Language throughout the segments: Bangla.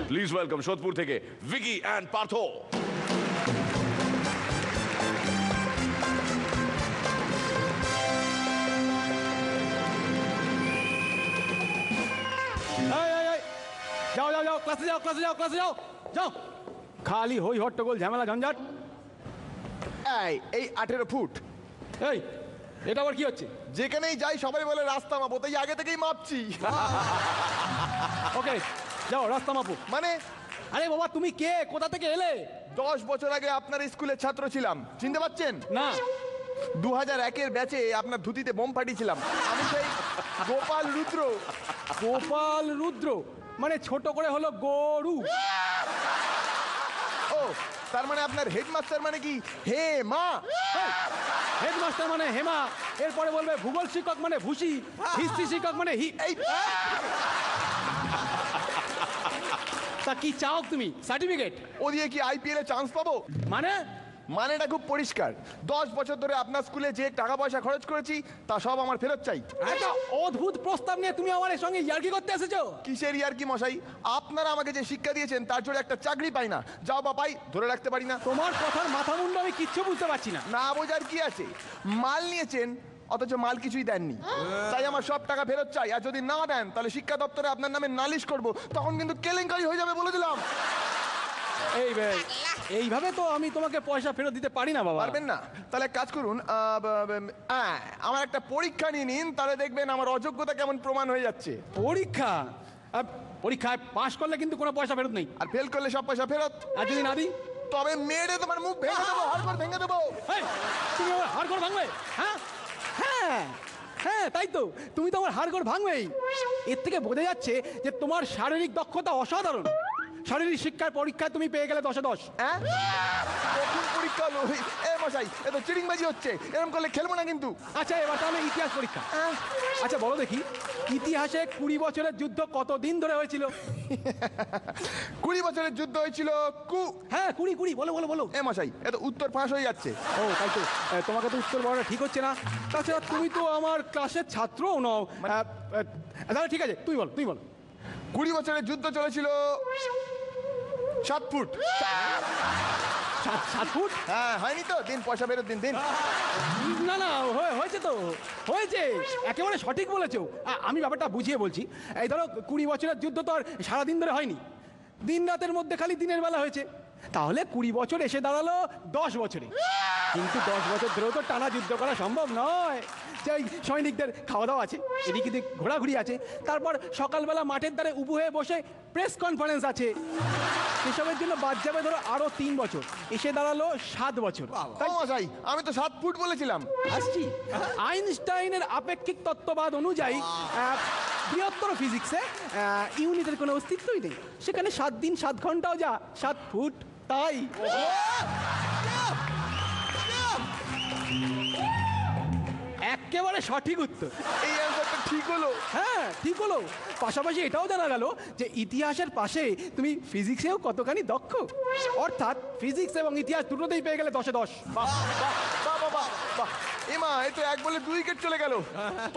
প্লিজ ওয়েলকাম সোদপুর থেকে ভিকি অ্যান্ড পার্থ। যাও যাও যাও, ক্লাসে যাও, ক্লাসে যাও, ক্লাসে যাও, যাও। খালি হই হট্টগোল, ঝামেলা, ঝঞ্ঝাট। এই 18 ফুট। এই এটা আবার কি হচ্ছে? যেখানেই যাই সবাই বলে রাস্তা মাপো, তাই আগে থেকেই মাপছি। ওকে, যাও রাস্তা মাপো। মানে? আরে বাবা, তুমি কে, কোথা থেকে এলে? 10 বছর আগে আপনার স্কুলের ছাত্র ছিলাম, চিনতে পারছেন? না। 2001-এর ব্যাচে আপনার ধুতিতে বোম ফাটিয়েছিলাম। আমি সেই গোপাল রুদ্র। গোপাল রুদ্র মানে ছোট করে হলো গরু। ও, তার মানে আপনার হেডমাস্টার মানে কি হে মা? হেডমাস্টার মানে হেমা, এরপরে বলবে ভূগোল শিক্ষক মানে ভুসি, হিস্ট্রি শিক্ষক মানে এই। তা কি চাও তুমি? সার্টিফিকেট? ও দিয়ে কি আইপিএল এ চান্স পাবো? মানেটা খুব পরিষ্কার। 10 বছর ধরে আপনার স্কুলে যে টাকা পয়সা খরচ করেছি তা সব আমার ফেরত চাই। একটা অদ্ভুত প্রস্তাব নিয়ে তুমি আমার সঙ্গে ইয়ার্কি করতে এসেছো? কিসের ইয়ার্কি মশাই? আপনারা আমাকে যে শিক্ষা দিয়েছেন তার জন্য একটা চাকরি পাই না, যাও বা পাই ধরে রাখতে পারি না। তোমার কথার মাথা মুন্ডু আমি কিচ্ছু বুঝতে পারছি না। না বোঝার কি আছে? মাল নিয়েছেন অথচ মাল কিছুই দেননি, তাই আমার সব টাকা ফেরত চাই। আর যদি না দেন তাহলে শিক্ষা দপ্তরে আপনার নামে নালিশ করব, তখন কিন্তু কেলেঙ্কারি হয়ে যাবে বলে দিলাম। এইভাবে তো আমি তোমাকে পয়সা ফেরত দিতে পারি না বাবা। পারবেন না? তাহলে কাজ করুন, আমার একটা পরীক্ষা নিয়ে নিন, তাহলে দেখবেন আমার অযোগ্যতা কেমন প্রমাণ হয়ে যাচ্ছে। পরীক্ষা? পরীক্ষায় পাশ করলে কিন্তু কোনো পয়সা ফেরত নেই, আর ফেল করলে সব পয়সা ফেরত। আর যদি না দিই তবে মেরে তোমার মুখ ভেঙে দেবো, হাড়গোড় ভেঙে দেবো। তুমি আমার হাড়গোড় ভাঙবে? হ্যাঁ হ্যাঁ হ্যাঁ, তাই তো, তুমি তো আমার হাড়গোড় ভাঙবেই। এর থেকে বোঝা যাচ্ছে যে তোমার শারীরিক দক্ষতা অসাধারণ। শারীরিক শিক্ষার পরীক্ষায় তুমি পেয়ে গেলে 10-এ 10। হ্যাঁ, কখন পরীক্ষা হলো? এ মশাই, এ তো চিটিংবাজি হচ্ছে, এরকম করলে খেলবো না কিন্তু। আচ্ছা, এবার তাহলে ইতিহাস পরীক্ষা। আচ্ছা বলো দেখি, ইতিহাসে 20 বছরের যুদ্ধ কতদিন ধরে হয়েছিল? 20 বছরের যুদ্ধ হয়েছিল। হ্যাঁ 20 বলো বলো বলো। এ মশাই, এ তো উত্তর ফাঁস হয়ে যাচ্ছে। ও তাই তো, তোমাকে তো উত্তর বলাটা ঠিক হচ্ছে না। তাছাড়া তুমি তো আমার ক্লাসের ছাত্রও নও। তাহলে ঠিক আছে, তুই বল, তুই বল। 20 বছরের যুদ্ধ চলেছিল 7 ফুট। 7 ফুট? হ্যাঁ, হয়নি তো? দিন পয়সা ফেরত দিন। দিন। না না, হয়েছে তো, হয়েছে, একেবারে সঠিক বলেছো। আমি ব্যাপারটা বুঝিয়ে বলছি। এই ধরো 20 বছরের যুদ্ধ তো আর সারাদিন ধরে হয়নি, দিন রাতের মধ্যে খালি দিনের বেলা হয়েছে। তাহলে 20 বছর এসে দাঁড়ালো 10 বছরে। কিন্তু 10 বছর ধরেও তো টানা যুদ্ধ করা সম্ভব নয়। সেই সৈনিকদের খাওয়া দাওয়া আছে, এদিক এদিক ঘোরাঘুরি আছে, তারপর সকালবেলা মাঠের ধারে উবু হয়ে বসে প্রেস কনফারেন্স আছে। এসবের জন্য বাদ যাবে ধরো আরো 3 বছর, এসে দাঁড়ালো 7 বছর। তাই মশাই, আমি তো 7 ফুট বলেছিলাম। আসছি, আইনস্টাইনের আপেক্ষিক তত্ত্ববাদ অনুযায়ী বৃহত্তর ফিজিক্সে ইউনিটের কোনো অস্তিত্বই নেই। সেখানে 7 দিন 7 ঘন্টাও যা 7 ফুট, তাই। একেবারে সঠিক উত্তর। এই অ্যান্সারটা ঠিক হলো। হ্যাঁ ঠিক হলো। পাশাপাশি এটাও জানা গেল যে ইতিহাসের পাশে তুমি ফিজিক্সেও কতখানি দক্ষ। অর্থাৎ ফিজিক্স এবং ইতিহাস দুটোতেই পেয়ে গেলে 10-এ 10। বাহ বাহ বাহ বাহ বাহ। এমা, এই তো 1 বলে 2 উইকেট চলে গেল।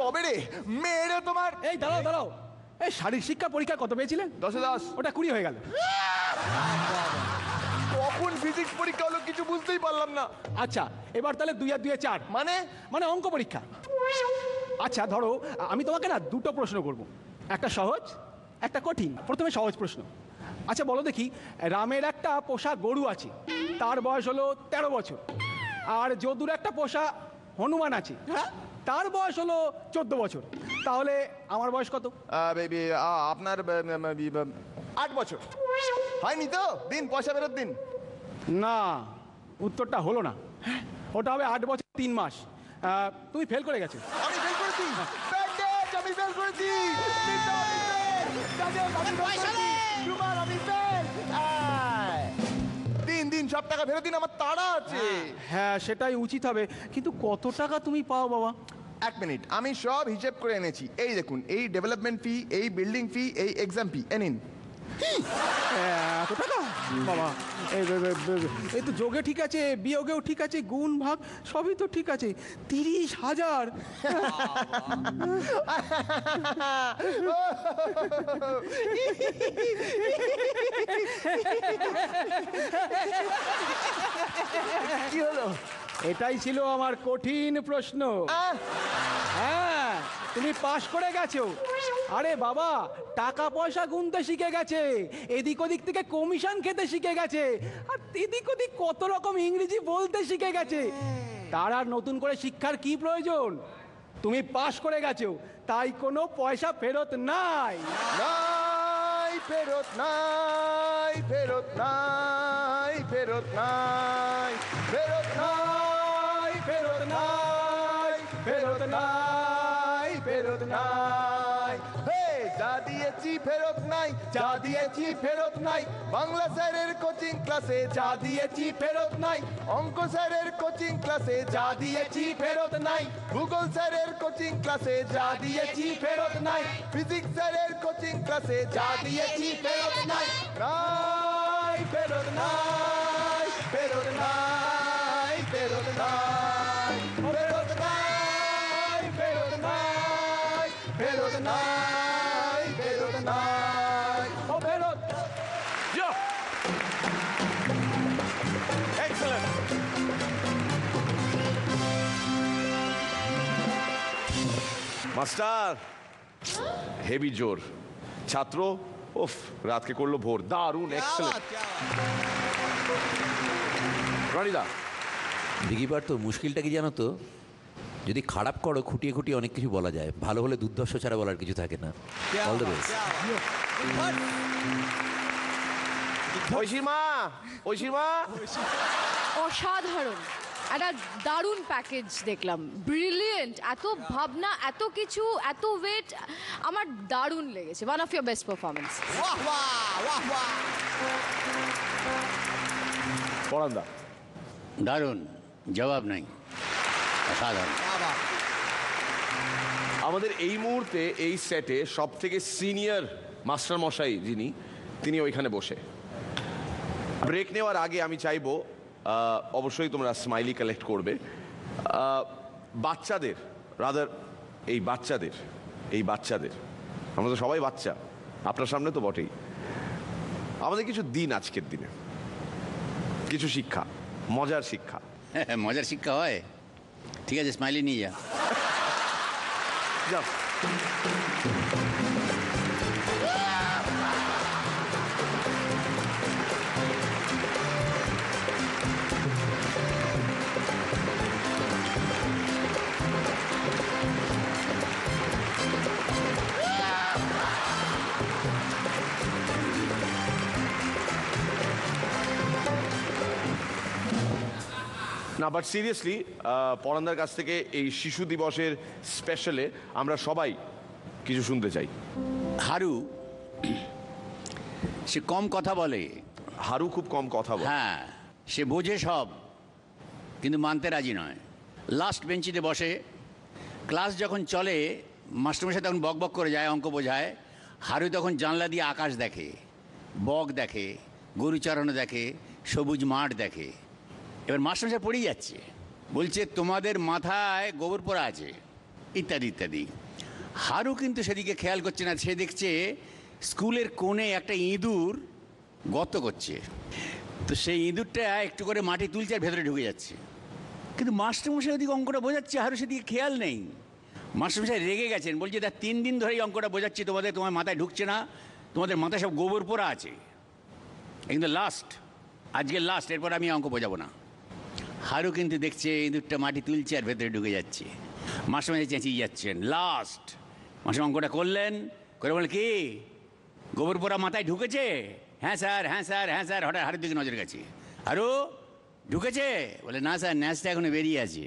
তবে রে মেরে তোমার। এই দাঁড়াও দাঁড়াও, এই শারীরিক শিক্ষা পরীক্ষা কত পেয়েছিলেন? 10-এ 10। ওটা 20 হয়ে গেল। কখন ফিজিক্স পরীক্ষা হলো কিছু বুঝতেই পারলাম না। আচ্ছা, এবার তাহলে 2 আর 2 4 মানে অঙ্ক পরীক্ষা। আচ্ছা ধরো, আমি তোমাকে না 2টো প্রশ্ন করব, একটা সহজ একটা কঠিন। প্রথমে সহজ প্রশ্ন। আচ্ছা বলো দেখি, রামের একটা পোষা গরু আছে, তার বয়স হলো 13 বছর। আর যদুর একটা পোষা হনুমান আছে, তার বয়স হলো 14 বছর। তাহলে আমার বয়স কত? আপনার 8 বছর। হয়নি তো? দিন পয়সা ফেরত দিন। না, উত্তরটা হলো না। ওটা হবে 8 বছর 3 মাস। তুমি ফেল করে গেছো। আমি ফেল করেছি। আমি ফেল করেছি। দিন সব টাকা ফেরত দিন, আমার তাড়া আছে। হ্যাঁ সেটাই উচিত হবে, কিন্তু কত টাকা তুমি পাও বাবা? 1 মিনিট, আমি সব হিসেব করে এনেছি। এই দেখুন, এই ডেভেলপমেন্ট ফি, এই বিল্ডিং ফি, এই এক্সাম ফি, নিন। এত টাকা বাবা! এই তো যোগে ঠিক আছে, বিয়োগেও ঠিক আছে, গুণ ভাগ সবই তো ঠিক আছে। 30,000! কি হলো? এটাই ছিল আমার কঠিন প্রশ্ন। হ্যাঁ, তুমি পাশ করে গেছো। আরে বাবা, টাকা পয়সা গুনতে শিখে গেছে, এদিক ওদিক থেকে কমিশন খেতে শিখে গেছে, আর এদিক ওদিক কত রকম ইংরেজি বলতে শিখে গেছে। তার আর নতুন করে শিক্ষার কি প্রয়োজন? তুমি পাশ করে গেছো, তাই কোনো পয়সা ফেরত নাই। নাই ফেরত, নাই ফেরত, নাই ফেরত, নাই ফেরত, নাই ফেরত, নাই ফেরত, নাই ফেরত, নাই। হে, যা দিয়েছি ফেরত নাই, যা দিয়েছি ফেরত নাই। বাংলা স্যারের কোচিং ক্লাসে যা দিয়েছি ফেরত নাই। অঙ্ক স্যারের কোচিং ক্লাসে যা দিয়েছি ফেরত নাই। ভূগোল স্যারের কোচিং ক্লাসে যা দিয়েছি ফেরত নাই। ফিজিক্স স্যারের কোচিং ক্লাসে যা দিয়েছি ফেরত নাই। নাই ফেরত, নাই ফেরত, নাই ফেরত, নাই ফেরত, নাই ফেরত, নাই ফেরত, নাই ফেরত, নাই ও ফেরত। এক্সেলেন্ট। মাস্টার, হেভি জোর। ছাত্র, উফ, রাতকে করলো ভোর। দারুণ, এক্সেলেন্ট। রনিদা, দিঘিবার তো মুশকিলটা কি জানো তো, যদি খারাপ করো খুঁটিয়ে খুঁটিয়ে অনেক কিছু বলা যায়, ভালো হলে দুর্ধর্ষ ছাড়া বলার কিছু থাকে না। All the best. Aishima, Aishima, অসাধারণ একটা দারুণ প্যাকেজ দেখলাম, ব্রিলিয়েন্ট, এত ভাবনা, এত কিছু, এত ওয়েট, আমার দারুণ লেগেছে। One of your best performance. পরান্দা। দারুণ, জবাব নাই, অসাধারণ। আমাদের এই মুহূর্তে এই সেটে সব থেকে সিনিয়র মাস্টার মশাই যিনি, তিনি ওইখানে বসে। ব্রেক নেওয়ার আগে আমি চাইবো, অবশ্যই তোমরা স্মাইলি কালেক্ট করবে। বাচ্চাদের, রাদার এই বাচ্চাদের, আমরা তো সবাই বাচ্চা, আপনার সামনে তো বটেই। আমাদের কিছু দিন, আজকের দিনে কিছু শিক্ষা, মজার শিক্ষা। মজার শিক্ষা হয়, ঠিক আছে, স্মাইলি নিয়ে যা। যাও। না, বাট সিরিয়াসলি, পরান্দার কাছ থেকে এই শিশু দিবসের স্পেশালে আমরা সবাই কিছু শুনতে চাই। হারু, সে কম কথা বলে। হারু খুব কম কথা বলে। হ্যাঁ, সে বোঝে সব, কিন্তু মানতে রাজি নয়। লাস্ট বেঞ্চিতে বসে, ক্লাস যখন চলে মাস্টারমশাই তখন বক বক করে যায়, অঙ্ক বোঝায়। হারু তখন জানলা দিয়ে আকাশ দেখে, বক দেখে, গরু চড়ানো দেখে, সবুজ মাঠ দেখে। এবার মাস্টারমশাই পড়েই যাচ্ছে, বলছে তোমাদের মাথায় গোবর পোড়া আছে, ইত্যাদি ইত্যাদি। হারু কিন্তু সেদিকে খেয়াল করছে না, সে দেখছে স্কুলের কোণে একটা ইঁদুর গর্ত করছে। তো সেই ইঁদুরটা একটু করে মাটি তুলছে আর ভেতরে ঢুকে যাচ্ছে। কিন্তু মাস্টারমশাই ওদিকে অঙ্কটা বোঝাচ্ছে, হারু সেদিকে খেয়াল নেই। মাস্টারমশাই রেগে গেছেন, বলছে তা 3 দিন ধরেই অঙ্কটা বোঝাচ্ছি তোমার মাথায় ঢুকছে না, তোমাদের মাথায় সব গোবর পোড়া আছে। কিন্তু আজকে লাস্ট, এরপর আমি অঙ্ক বোঝাবো না। হারু কিন্তু দেখছে ইঁদুরটা মাটি তুলছে আর ভেতরে ঢুকে যাচ্ছে। মাস্টারমশাই চেঁচিয়ে যাচ্ছেন, লাস্ট। মাস্টার অঙ্কটা করলেন, করে বললেন কি গোবর পোড়া মাথায় ঢুকেছে? হ্যাঁ স্যার, হ্যাঁ স্যার, হ্যাঁ স্যার। হঠাৎ হারুর দিকে নজর গেছে, হারু ঢুকেছে? বলে না স্যার, ন্যাসটা এখনো বেরিয়ে আছে।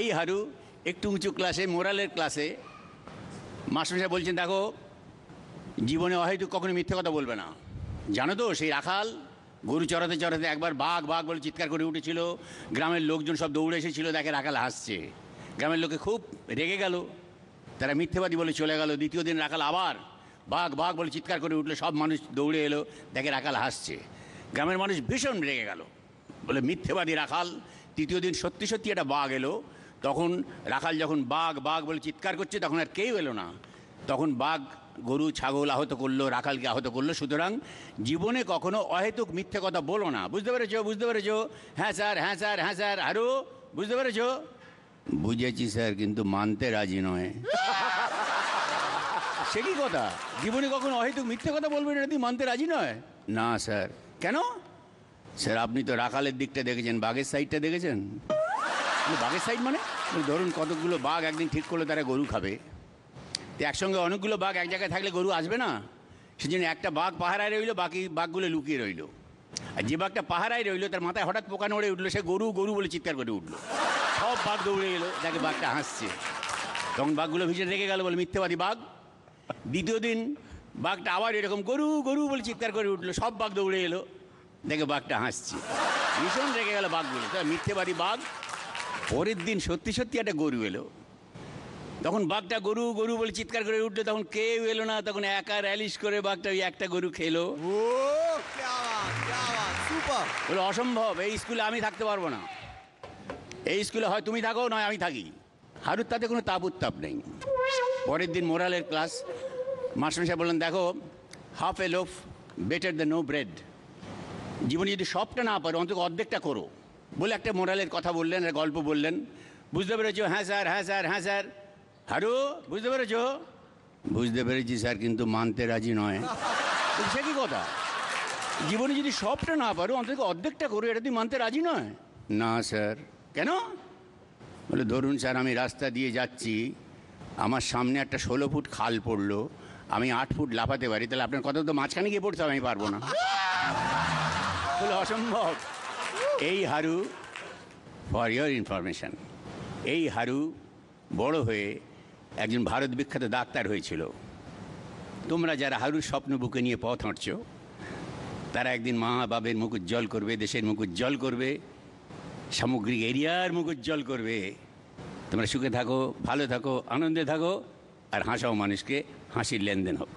এই হারু একটু উঁচু ক্লাসে, মোরালের ক্লাসে, মাস্টারমশাই বলছেন দেখো, জীবনে হয়তো কখনো মিথ্যে কথা বলবে না। জানো তো সেই রাখাল গরু চড়াতে চড়াতে একবার বাঘ বাঘ বলে চিৎকার করে উঠেছিল, গ্রামের লোকজন সব দৌড়ে এসেছিল, দেখে রাখাল হাসছে। গ্রামের লোকে খুব রেগে গেল, তারা মিথ্যেবাদী বলে চলে গেল। দ্বিতীয় দিন রাখাল আবার বাঘ বাঘ বলে চিৎকার করে উঠলো, সব মানুষ দৌড়ে এলো, দেখে রাখাল হাসছে। গ্রামের মানুষ ভীষণ রেগে গেল, বলে মিথ্যেবাদী রাখাল। তৃতীয় দিন সত্যি সত্যি একটা বাঘ এলো। তখন রাখাল যখন বাঘ বাঘ বলে চিৎকার করছে, তখন আর কেউ এলো না। তখন বাঘ গরু ছাগল আহত করলো, রাখালকে আহত করলো। সুতরাং জীবনে কখনো অহেতুক মিথ্যে কথা বলো না। বুঝতে পেরেছো? বুঝতে পেরেছো? হ্যাঁ স্যার, হ্যাঁ স্যার, হ্যাঁ স্যার। আরও বুঝতে পেরেছো? বুঝেছি স্যার, কিন্তু মানতে রাজি নয়। সে কি কথা? জীবনে কখনো অহেতুক মিথ্যে কথা বলবেন, এটা মানতে রাজি নয়? না স্যার। কেন? স্যার আপনি তো রাখালের দিকটা দেখেছেন, বাঘের সাইডটা দেখেছেন? বাঘের সাইড মানে ধরুন কতগুলো বাঘ একদিন ঠিক করলো তারা গরু খাবে, তো একসঙ্গে অনেকগুলো বাঘ এক জায়গায় থাকলে গরু আসবে না। সেজন্য একটা বাঘ পাহারায় রইলো, বাকি বাঘগুলো লুকিয়ে রইলো। আর যে বাঘটা পাহারায় রইলো তার মাথায় হঠাৎ পোকা নড়ে উঠলো, সে গরু গরু বলে চিৎকার করে উঠলো। সব বাঘ দৌড়ে এলো, দেখে বাঘটা হাসছে। তখন বাঘগুলো ভিজে রেখে গেল, বলে মিথ্যেবাদী বাঘ। দ্বিতীয় দিন বাঘটা আবার এরকম গরু গরু বলে চিৎকার করে উঠলো, সব বাঘ দৌড়ে এলো, দেখে বাঘটা হাসছে। ভীষণ রেখে গেল বাঘগুলো, তাই মিথ্যেবাদী বাঘ। পরের দিন সত্যি সত্যি একটা গরু এলো, তখন বাঘটা গরু গরু বলে চিৎকার করে উঠলো, তখন কেউ এলো না। তখন একা র্যালিশ করে বাঘটা ওই একটা গরু খেলো। বলে অসম্ভব, এই স্কুলে আমি থাকতে পারবো না, এই স্কুলে হয় তুমি থাকো নয় আমি থাকি। হারুর তাতে কোনো তাপ উত্তাপ নেই। পরের দিন মোরালের ক্লাস, মাস্টারমশাই বললেন, দেখো half a loaf better than no bread. জীবনে যদি সবটা না পারো অন্তত অর্ধেকটা করো, বলে একটা মোরালের কথা বললেন, একটা গল্প বললেন। বুঝতে পেরেছো? হ্যাঁ স্যার, হ্যাঁ স্যার, হ্যাঁ স্যার। হারু বুঝতে পেরেছো? বুঝতে পেরেছি স্যার, কিন্তু মানতে রাজি নয়। সে কি কথা? জীবনে যদি সবটা না পারো অন্তত অর্ধেকটা করো, এটা তুই মানতে রাজি নয়? না স্যার। কেন? বলে ধরুন স্যার আমি রাস্তা দিয়ে যাচ্ছি, আমার সামনে একটা 16 ফুট খাল পড়লো, আমি 8 ফুট লাফাতে পারি, তাহলে আপনার কথা তো মাঝখানে গিয়ে পড়তে হবে, আমি পারবো না। বলে অসম্ভব। এই হারু, ফর ইয়োর ইনফরমেশন, এই হারু বড় হয়ে একজন ভারত বিখ্যাত ডাক্তার হয়েছিল। তোমরা যারা হারুর স্বপ্ন বুকে নিয়ে পথ হাঁটছ, তারা একদিন মা বাবের মুখ উজ্জ্বল করবে, দেশের মুখ উজ্জ্বল করবে, সামগ্রিক এরিয়ার মুখ উজ্জ্বল করবে। তোমরা সুখে থাকো, ভালো থাকো, আনন্দে থাকো, আর হাসাও মানুষকে, হাসির লেনদেন হোক।